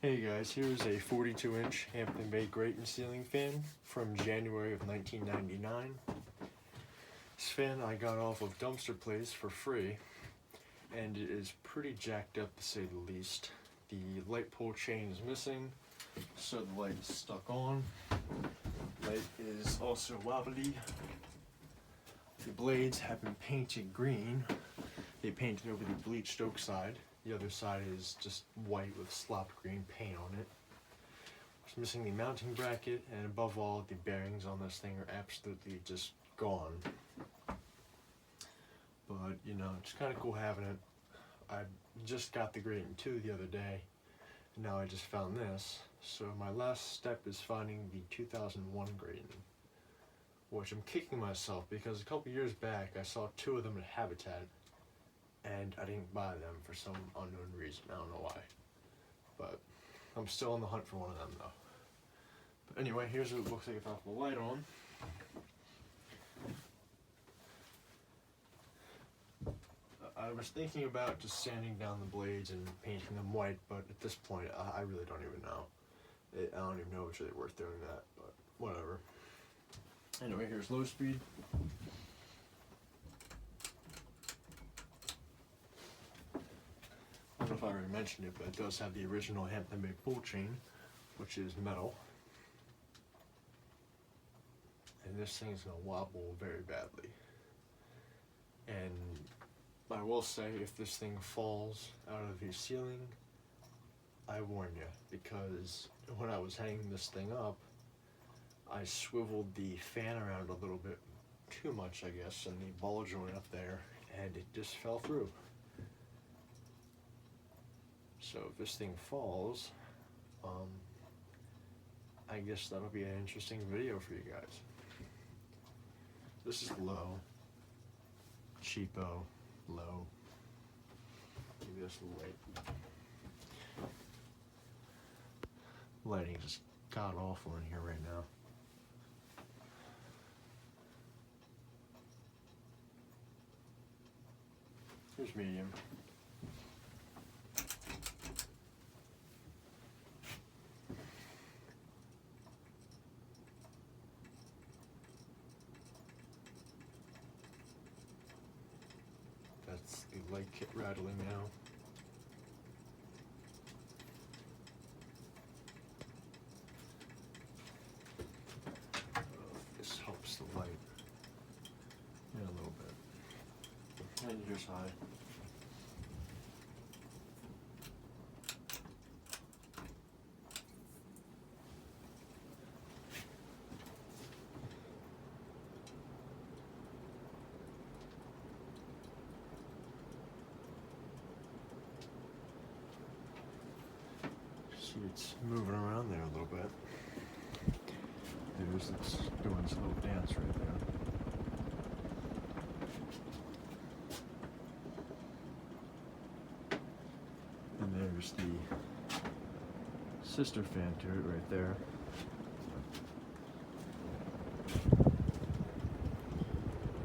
Hey guys, here's a 42-inch Hampton Bay Grayton ceiling fan from January of 1999. This fan I got off of Dumpster Place for free, and it is pretty jacked up to say the least. The light pole chain is missing, so the light is stuck on. Light is also wobbly. The blades have been painted green. They painted over the bleached oak side. The other side is just white with slopped green paint on it. It's missing the mounting bracket, and above all, the bearings on this thing are absolutely just gone. But, you know, it's kind of cool having it. I just got the Grayton 2 the other day, and now I just found this. So my last step is finding the 2001 Grayton, which I'm kicking myself because a couple years back I saw two of them at Habitat, and I didn't buy them for some unknown reason. I don't know why, but I'm still on the hunt for one of them though. But anyway, here's what it looks like without the light on. I was thinking about just sanding down the blades and painting them white, but at this point I really don't even know. I don't even know if it's really worth doing that, but whatever. Anyway, here's low speed. I don't know if I already mentioned it, but it does have the original Hampton Bay pull chain, which is metal. And this thing's gonna wobble very badly. And I will say, if this thing falls out of the ceiling, I warn you, because when I was hanging this thing up, I swiveled the fan around a little bit too much, I guess, and the ball joint up there, and it just fell through. So if this thing falls, I guess that'll be an interesting video for you guys. This is low, cheapo, low. Maybe this light. Lighting is just god awful in here right now. Here's medium. That's the light kit rattling now. This helps the light in a little bit. And here's high. See, it's moving around there a little bit. It's doing this little dance right there. And there's the sister fan to it right there.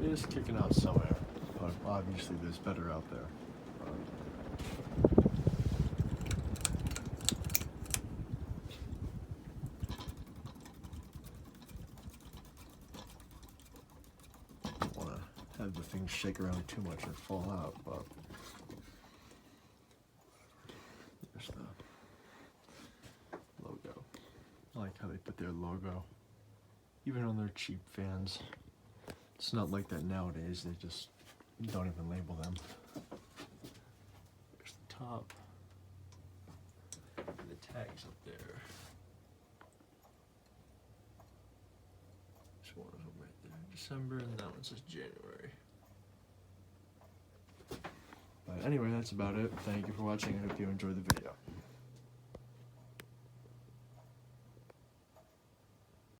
It is kicking out some air, but obviously there's better out there. Have the thing shake around too much or fall out, but there's the logo. I like how they put their logo even on their cheap fans. It's not like that nowadays, they just don't even label them. There's the top, and the tags up there. There's one of them right there, December, and that one says January. But anyway, that's about it. Thank you for watching. I hope you enjoyed the video.